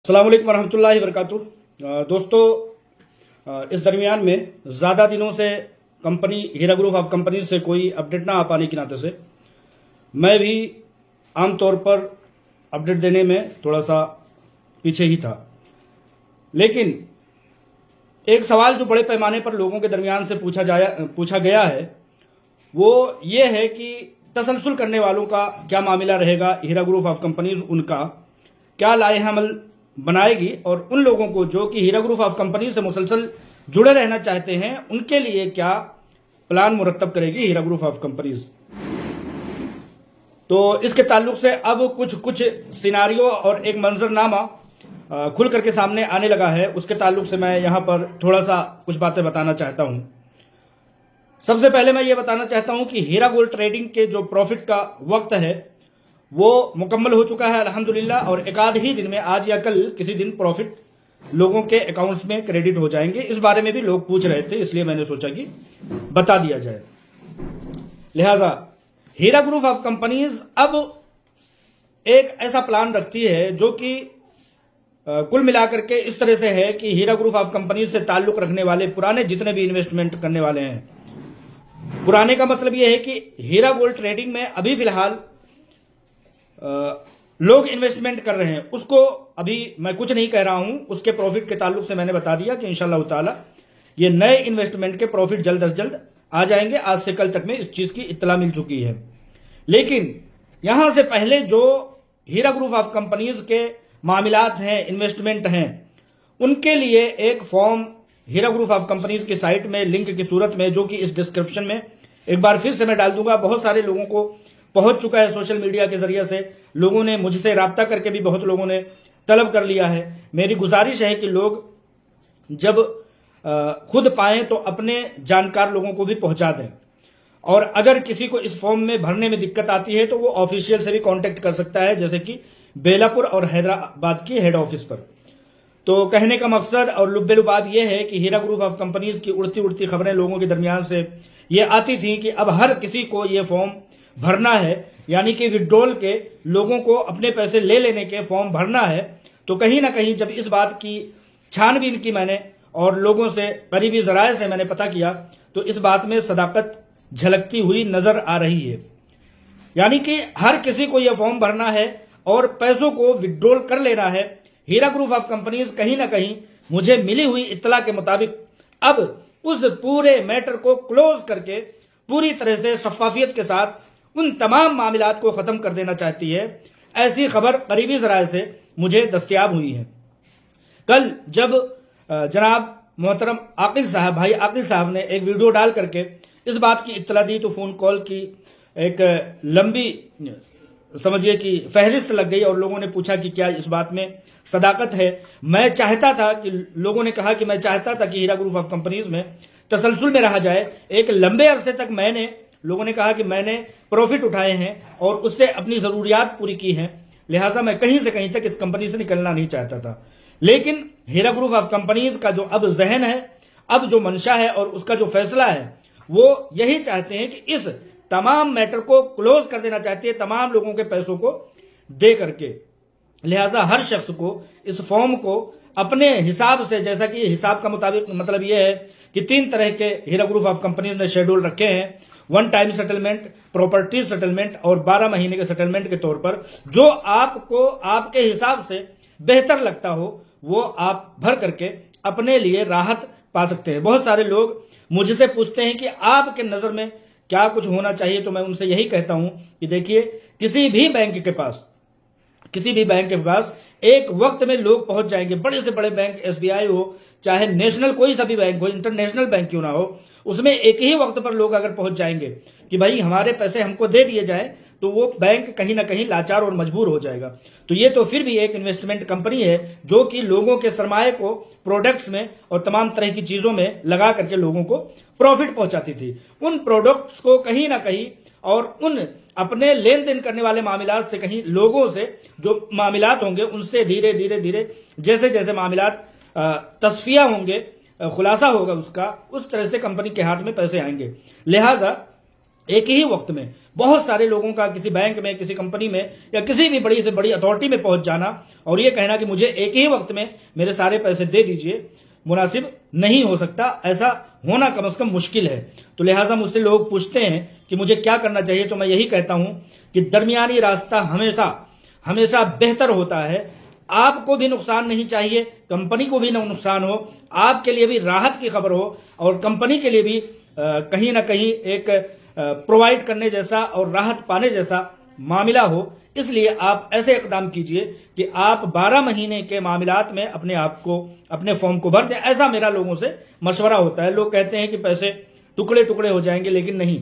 अस्सलाम वालेकुम वरहमतुल्लाहि वबरकातुहू। दोस्तों, इस दरमियान में ज़्यादा दिनों से company Heera group of company से कोई अपडेट ना आ पाने के नाते से मैं भी आमतौर पर अपडेट देने में थोड़ा सा पीछे ही था। लेकिन एक सवाल जो बड़े पैमाने पर लोगों के दरमियान से पूछा गया है वो ये है कि तसलसल करने वालों का क्या मामला रहेगा, हीरा ग्रुप ऑफ कंपनीज उनका क्या लाएहमल बनाएगी, और उन लोगों को जो कि हीरा ग्रुप ऑफ कंपनी से मुसलसल जुड़े रहना चाहते हैं उनके लिए क्या प्लान मुरतब करेगी हीरा ग्रुप ऑफ कंपनीज। तो इसके ताल्लुक से अब कुछ सिनारियो और एक मंजरनामा खुल करके सामने आने लगा है। उसके ताल्लुक से मैं यहां पर थोड़ा सा कुछ बातें बताना चाहता हूं। सबसे पहले मैं ये बताना चाहता हूं कि हीरा गोल्ड ट्रेडिंग के जो प्रॉफिट का वक्त है वो मुकम्मल हो चुका है अल्हम्दुलिल्लाह, और एक आध ही दिन में, आज या कल किसी दिन, प्रॉफिट लोगों के अकाउंट्स में क्रेडिट हो जाएंगे। इस बारे में भी लोग पूछ रहे थे, इसलिए मैंने सोचा कि बता दिया जाए। लिहाजा हीरा ग्रुप ऑफ कंपनीज अब एक ऐसा प्लान रखती है जो कि कुल मिलाकर के इस तरह से है कि हीरा ग्रुप ऑफ कंपनीज से ताल्लुक रखने वाले पुराने जितने भी इन्वेस्टमेंट करने वाले हैं, पुराने का मतलब यह है कि हीरा गोल्ड ट्रेडिंग में अभी फिलहाल लोग इन्वेस्टमेंट कर रहे हैं, उसको अभी मैं कुछ नहीं कह रहा हूं। उसके प्रॉफिट के ताल्लुक से मैंने बता दिया कि इंशाल्लाह ताला ये नए इन्वेस्टमेंट के प्रॉफिट जल्द अज जल्द आ जाएंगे। आज से कल तक में इस चीज की इत्तला मिल चुकी है। लेकिन यहां से पहले जो हीरा ग्रुप ऑफ कंपनीज के मामलात हैं, इन्वेस्टमेंट हैं, उनके लिए एक form Heera group of companies की साइट में लिंक की सूरत में, जो कि इस डिस्क्रिप्शन में एक बार फिर से मैं डाल दूंगा। बहुत सारे लोगों को पहुंच चुका है सोशल मीडिया के जरिए से, लोगों ने मुझसे राब्ता करके भी बहुत लोगों ने तलब कर लिया है। मेरी गुजारिश है कि लोग जब खुद पाएं तो अपने जानकार लोगों को भी पहुंचा दें, और अगर किसी को इस फॉर्म में भरने में दिक्कत आती है तो वो ऑफिशियल से भी कांटेक्ट कर सकता है, जैसे कि बेलापुर और हैदराबाद की हेड ऑफिस पर। तो कहने का मकसद और लुब्बे लुबाद यह है कि हीरा ग्रुप ऑफ कंपनीज की उड़ती उड़ती खबरें लोगों के दरमियान से ये आती थी कि अब हर किसी को ये फॉर्म भरना है, यानी कि विड्रॉल के लोगों को अपने पैसे ले लेने के फॉर्म भरना है। तो कहीं ना कहीं जब इस बात की छानबीन की मैंने और लोगों से, करीबी जराये से मैंने पता किया, तो इस बात में सदाकत झलकती हुई नजर आ रही है। यानी कि हर किसी को यह फॉर्म भरना है और पैसों को विड्रॉल कर लेना है। हीरा ग्रुप ऑफ कंपनीज कहीं ना कहीं, मुझे मिली हुई इत्तला के मुताबिक, अब उस पूरे मैटर को क्लोज करके पूरी तरह से शफाफियत के साथ उन तमाम मामलात को खत्म कर देना चाहती है। ऐसी खबर करीबी जराये से मुझे दस्तयाब हुई है। कल जब जनाब मोहतरम आकिल साहब, भाई आकिल साहब ने एक वीडियो डाल करके इस बात की इत्तला दी, तो फोन कॉल की एक लंबी, समझिए कि फहरिस्त लग गई, और लोगों ने पूछा कि क्या इस बात में सदाकत है। मैं चाहता था कि, लोगों ने कहा कि मैं चाहता था कि हीरा ग्रुप ऑफ कंपनीज में तसलसल में रहा जाए। एक लंबे अरसे तक लोगों ने कहा कि मैंने प्रॉफिट उठाए हैं और उससे अपनी जरूरियात पूरी की हैं, लिहाजा मैं कहीं से कहीं तक इस कंपनी से निकलना नहीं चाहता था। लेकिन हीरा ग्रुप ऑफ कंपनीज का जो अब जहन है, अब जो मंशा है और उसका जो फैसला है, वो यही चाहते हैं कि इस तमाम मैटर को क्लोज कर देना चाहती है, तमाम लोगों के पैसों को दे करके। लिहाजा हर शख्स को इस फॉर्म को अपने हिसाब से, जैसा कि हिसाब का मुताबिक मतलब यह है कि 3 तरह के हीरा ग्रुप ऑफ कंपनीज ने शेड्यूल रखे हैं, 1 टाइम सेटलमेंट, प्रॉपर्टी सेटलमेंट और 12 महीने के सेटलमेंट के तौर पर। जो आपको आपके हिसाब से बेहतर लगता हो वो आप भर करके अपने लिए राहत पा सकते हैं। बहुत सारे लोग मुझसे पूछते हैं कि आपके नजर में क्या कुछ होना चाहिए, तो मैं उनसे यही कहता हूं कि देखिए, किसी भी बैंक के पास एक वक्त में लोग पहुंच जाएंगे। बड़े से बड़े बैंक, एसबीआई हो, चाहे नेशनल कोई सा भी बैंक हो, इंटरनेशनल बैंक क्यों ना हो, उसमें एक ही वक्त पर लोग अगर पहुंच जाएंगे कि भाई हमारे पैसे हमको दे दिए जाए, तो वो बैंक कहीं ना कहीं लाचार और मजबूर हो जाएगा। तो ये तो फिर भी एक इन्वेस्टमेंट कंपनी है जो कि लोगों के सरमाए को प्रोडक्ट्स में और तमाम तरह की चीजों में लगा करके लोगों को प्रॉफिट पहुंचाती थी। उन प्रोडक्ट्स को कहीं ना कहीं और उन अपने लेन देन करने वाले मामलात से, कहीं लोगों से जो मामलात होंगे उनसे धीरे धीरे जैसे जैसे मामलात तस्फिया होंगे, खुलासा होगा उसका, उस तरह से कंपनी के हाथ में पैसे आएंगे। लिहाजा एक ही वक्त में बहुत सारे लोगों का किसी बैंक में, किसी कंपनी में या किसी भी बड़ी से बड़ी अथॉरिटी में पहुंच जाना और ये कहना कि मुझे एक ही वक्त में मेरे सारे पैसे दे दीजिए, मुनासिब नहीं हो सकता। ऐसा होना कम से कम मुश्किल है। तो लिहाजा मुझसे लोग पूछते हैं कि मुझे क्या करना चाहिए, तो मैं यही कहता हूं कि दरमियानी रास्ता हमेशा हमेशा बेहतर होता है। आपको भी नुकसान नहीं चाहिए, कंपनी को भी नुकसान हो, आपके लिए भी राहत की खबर हो और कंपनी के लिए भी कहीं ना कहीं एक प्रोवाइड करने जैसा और राहत पाने जैसा मामला हो। इसलिए आप ऐसे इकदाम कीजिए कि आप 12 महीने के मामलात में अपने आप को, अपने फॉर्म को भर दें। ऐसा मेरा लोगों से मशवरा होता है। लोग कहते हैं कि पैसे टुकड़े टुकड़े हो जाएंगे, लेकिन नहीं।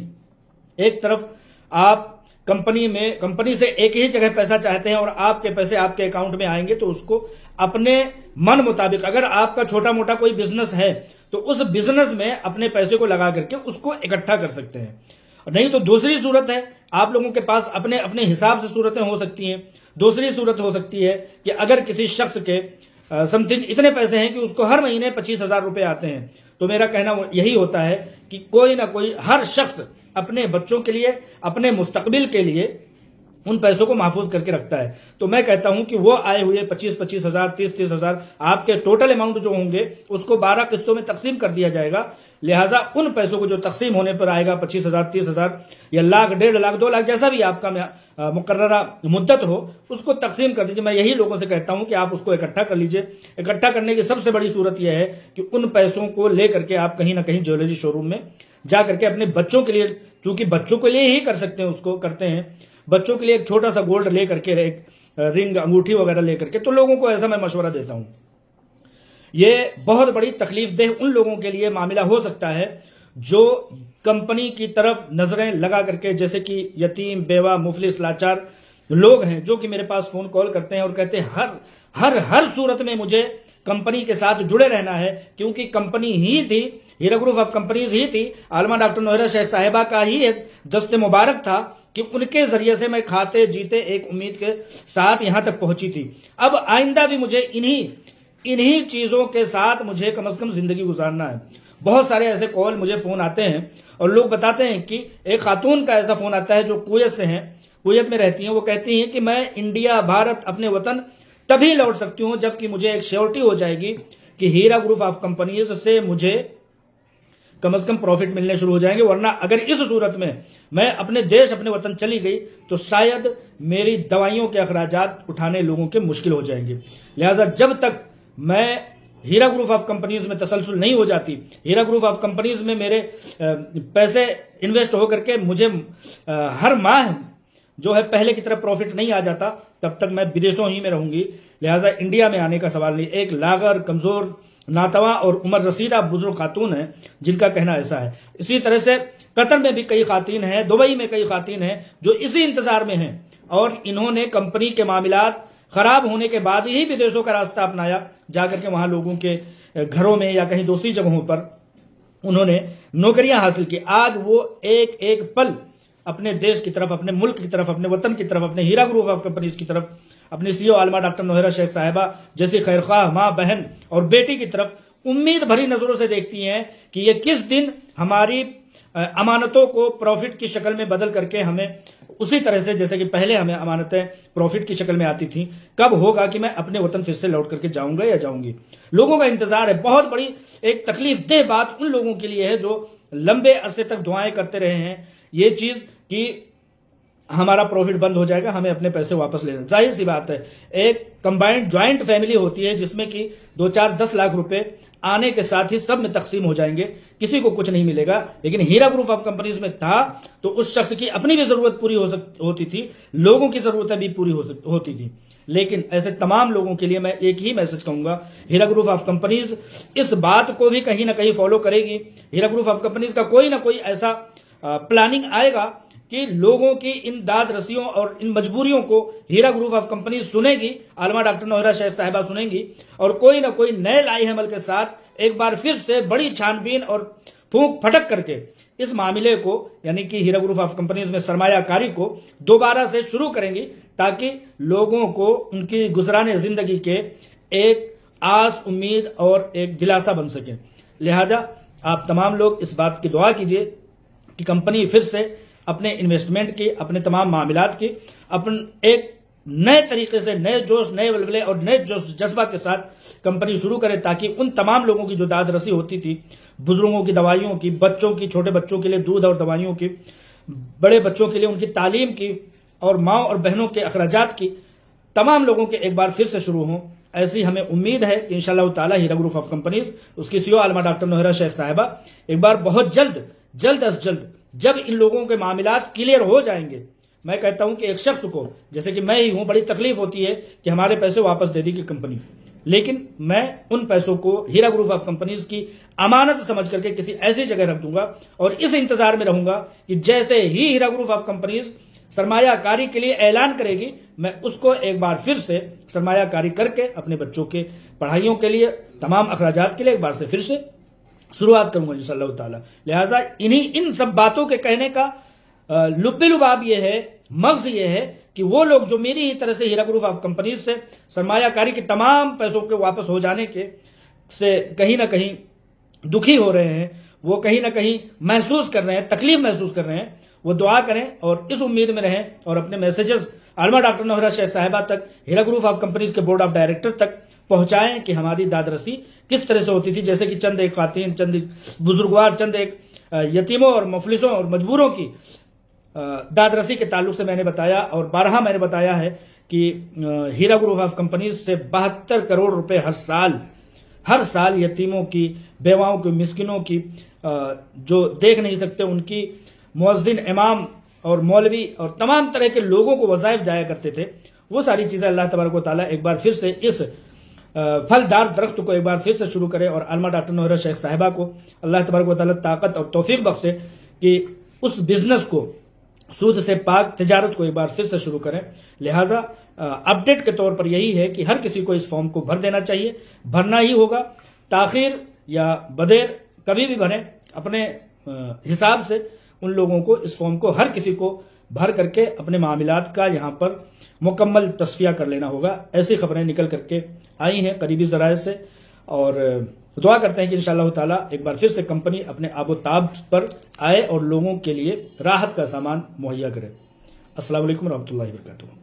एक तरफ आप कंपनी से एक ही जगह पैसा चाहते हैं और आपके पैसे आपके अकाउंट में आएंगे, तो उसको अपने मन मुताबिक, अगर आपका छोटा मोटा कोई बिजनेस है तो उस बिजनेस में अपने पैसे को लगा करके उसको इकट्ठा कर सकते हैं। नहीं तो दूसरी सूरत है, आप लोगों के पास अपने अपने हिसाब से सूरतें हो सकती हैं। दूसरी सूरत हो सकती है कि अगर किसी शख्स के समथिंग इतने पैसे हैं कि उसको हर महीने 25,000 रुपए आते हैं, तो मेरा कहना यही होता है कि कोई ना कोई, हर शख्स अपने बच्चों के लिए, अपने मुस्तकबिल के लिए उन पैसों को महफूज करके रखता है। तो मैं कहता हूं कि वो आए हुए 25,000, 30,000 आपके टोटल अमाउंट जो होंगे उसको 12 किस्तों में तकसीम कर दिया जाएगा। लिहाजा उन पैसों को जो तकसीम होने पर आएगा, 25,000, 30,000 या लाख, 1.5 लाख, 2 लाख, जैसा भी आपका मुकर्ररा मुद्दत हो, उसको तकसीम कर दीजिए। मैं यही लोगों से कहता हूं कि आप उसको इकट्ठा कर लीजिए। इकट्ठा करने की सबसे बड़ी सूरत यह है कि उन पैसों को लेकर के आप कहीं ना कहीं ज्वेलरी शोरूम में जा करके अपने बच्चों के लिए, चूंकि बच्चों के लिए ही कर सकते हैं, उसको करते हैं, बच्चों के लिए एक छोटा सा गोल्ड लेकर के, एक रिंग, अंगूठी वगैरह लेकर के, तो लोगों को ऐसा मैं मशवरा देता हूं। ये बहुत बड़ी तकलीफ देह उन लोगों के लिए मामला हो सकता है जो कंपनी की तरफ नजरें लगा करके, जैसे कि यतीम, बेवा, मुफलिस, लाचार लोग हैं, जो कि मेरे पास फोन कॉल करते हैं और कहते हैं हर हर हर सूरत में मुझे कंपनी के साथ जुड़े रहना है, क्योंकि कंपनी ही थी, हीरा ग्रुप ऑफ कंपनीज ही थी, आलमा डॉक्टर नोहरा शेख साहिबा का ही एक दस्ते मुबारक था कि उनके जरिए से मैं खाते जीते एक उम्मीद के साथ यहां तक पहुंची थी। अब आइंदा भी मुझे इन्हीं चीजों के साथ मुझे कम से कम जिंदगी गुजारना है। बहुत सारे ऐसे कॉल, मुझे फोन आते हैं और लोग बताते हैं कि एक खातून का ऐसा फोन आता है जो कुवैत से हैं, कुवैत में रहती हैं। वो कहती हैं कि मैं इंडिया, भारत, अपने वतन तभी लौट सकती हूं जबकि मुझे एक श्योरिटी हो जाएगी कि हीरा ग्रुप ऑफ कंपनीज से मुझे कम से कम प्रॉफिट मिलने शुरू हो जाएंगे। वरना अगर इस सूरत में मैं अपने देश, अपने वतन चली गई तो शायद मेरी दवाइयों के अखराजात उठाने लोगों के मुश्किल हो जाएंगे। लिहाजा जब तक मैं हीरा ग्रुप ऑफ कंपनीज में तसलसल नहीं हो जाती, हीरा ग्रुप ऑफ कंपनीज में मेरे पैसे इन्वेस्ट होकर के मुझे हर माह जो है पहले की तरह प्रॉफिट नहीं आ जाता, तब तक मैं विदेशों ही में रहूंगी। लिहाजा इंडिया में आने का सवाल नहीं। एक लागर, कमजोर, नातवा और उम्र रसीदा बुजुर्ग खातून है जिनका कहना ऐसा है। इसी तरह से कतर में भी कई खातून हैं, दुबई में कई खातून हैं जो इसी इंतजार में हैं और इन्होंने कंपनी के मामलात खराब होने के बाद ही विदेशों का रास्ता अपनाया, जाकर के वहां लोगों के घरों में या कहीं दूसरी जगहों पर उन्होंने नौकरियां हासिल की। आज वो एक एक पल अपने देश की तरफ, अपने मुल्क की तरफ, अपने वतन की तरफ, अपने हीरा ग्रुप ऑफ कंपनीज की तरफ, अपनी सीईओ आलमा डॉक्टर नोहरा शेख साहिबा जैसी खैरख्वाह माँ, बहन और बेटी की तरफ उम्मीद भरी नजरों से देखती हैं कि ये किस दिन हमारी अमानतों को प्रॉफिट की शक्ल में बदल करके हमें उसी तरह से, जैसे कि पहले हमें अमानतें प्रॉफिट की शक्ल में आती थी, कब होगा कि मैं अपने वतन फिर से लौट करके जाऊंगा या जाऊंगी। लोगों का इंतजार है। बहुत बड़ी एक तकलीफ देह बात उन लोगों के लिए है जो लंबे अरसे तक दुआएं करते रहे हैं ये चीज कि हमारा प्रॉफिट बंद हो जाएगा, हमें अपने पैसे वापस लेना। जाहिर सी बात है, एक कंबाइंड ज्वाइंट फैमिली होती है जिसमें कि 2, 4, 10 लाख रुपए आने के साथ ही सब में तकसीम हो जाएंगे, किसी को कुछ नहीं मिलेगा। लेकिन हीरा ग्रुप ऑफ कंपनीज में था तो उस शख्स की अपनी भी जरूरत पूरी होती थी, लोगों की जरूरतें भी पूरी होती थी। लेकिन ऐसे तमाम लोगों के लिए मैं एक ही मैसेज कहूंगा, हीरा ग्रुप ऑफ कंपनीज इस बात को भी कहीं ना कहीं फॉलो करेगी। हीरा ग्रुप ऑफ कंपनीज का कोई ना कोई ऐसा प्लानिंग आएगा कि लोगों की इन दाद रसियों और इन मजबूरियों को हीरा ग्रुप ऑफ कंपनी सुनेगी, आलमा डॉक्टर नोहरा शेख साहिबा सुनेंगी और कोई ना कोई नए लाई हमल के साथ एक बार फिर से बड़ी छानबीन और फूंक फटक करके इस मामले को, यानी कि हीरा ग्रुप ऑफ कंपनीज में सरमायाकारी को दोबारा से शुरू करेंगी, ताकि लोगों को उनकी गुजराने जिंदगी के एक आस, उम्मीद और एक दिलासा बन सके। लिहाजा आप तमाम लोग इस बात की दुआ कीजिए कि कंपनी फिर से अपने इन्वेस्टमेंट की, अपने तमाम मामलात की, अपन एक नए तरीके से, नए जोश, नए वलवले और नए जोश जज्बा के साथ कंपनी शुरू करें, ताकि उन तमाम लोगों की जो दाद रसी होती थी, बुजुर्गों की दवाइयों की, बच्चों की, छोटे बच्चों के लिए दूध और दवाइयों की, बड़े बच्चों के लिए उनकी तालीम की और माँ और बहनों के अखराजात की, तमाम लोगों के एक बार फिर से शुरू हों। ऐसी हमें उम्मीद है कि इंशाअल्लाह ताला हीरा ग्रुप ऑफ कंपनीज, उसकी सीईओ आलमा डॉक्टर नोहरा शेख साहिबा एक बार बहुत जल्द अज जल्द जब इन लोगों के मामलात क्लियर हो जाएंगे, मैं कहता हूं कि एक शख्स को, जैसे कि मैं ही हूं, बड़ी तकलीफ होती है कि हमारे पैसे वापस दे देगी कंपनी, लेकिन मैं उन पैसों को हीरा ग्रुप ऑफ कंपनीज की अमानत समझ करके किसी ऐसी जगह रख दूंगा और इस इंतजार में रहूंगा कि जैसे ही हीरा ग्रुप ऑफ कंपनीज सरमायाकारी के लिए ऐलान करेगी, मैं उसको एक बार फिर से सरमायाकारी करके अपने बच्चों के पढ़ाइयों के लिए, तमाम अखराजात के लिए एक बार से फिर से शुरुआत करूंगा इंशाअल्लाह ताला। लिहाजा इन सब बातों के कहने का लुब्बे लुबाब यह है, मगज ये है कि वो लोग जो मेरी ही तरह से हीरा ग्रुप ऑफ कंपनीज से सरमायाकारी के तमाम पैसों के वापस हो जाने के से कहीं ना कहीं दुखी हो रहे हैं, वो कहीं ना कहीं महसूस कर रहे हैं, तकलीफ महसूस कर रहे हैं, वो दुआ करें और इस उम्मीद में रहें और अपने मैसेजेस आलमा डॉक्टर नोहरा शेख साहिबा तक, हीरा ग्रुप ऑफ कंपनीज के बोर्ड ऑफ डायरेक्टर तक पहुंचाएं कि हमारी दादरसी किस तरह से होती थी। जैसे कि चंद एक खातिन, चंद एक बुजुर्गवार, चंद एक यतीमों और मुफलिसों और मजबूरों की दादरसी के ताल्लुक से मैंने बताया, और 12 मैंने बताया है कि हीरा ग्रुप ऑफ कंपनीज से 72 करोड़ रुपए हर साल यतीमों की, बेवाओं की, मिस्किनों की, जो देख नहीं सकते उनकी, मुअज्जिन, इमाम और मौलवी और तमाम तरह के लोगों को वज़ाइफ जाया करते थे, वो सारी चीज़ें अल्लाह तबारक व तआला एक बार फिर से इस फलदार दरख्त को एक बार फिर से शुरू करे और आलमा डॉक्टर नोहरा शेख साहिबा को अल्लाह तबारक व तआला ताकत और तौफीक बख्शे कि उस बिजनेस को, सूद से पाक तिजारत को एक बार फिर से शुरू करें। लिहाजा अपडेट के तौर पर यही है कि हर किसी को इस फॉर्म को भर देना चाहिए, भरना ही होगा, ताखिर या बदेर कभी भी भरें, अपने हिसाब से उन लोगों को, इस फॉर्म को हर किसी को भर करके अपने मामलात का यहाँ पर मुकम्मल तस्फिया कर लेना होगा। ऐसी खबरें निकल करके आई हैं करीबी ज़राए से, और दुआ करते हैं कि इंशाअल्लाह ताला एक बार फिर से कंपनी अपने आबोताब पर आए और लोगों के लिए राहत का सामान मुहैया करे। अस्सलाम वालेकुम रहमतुल्लाहि व बरकातुहू।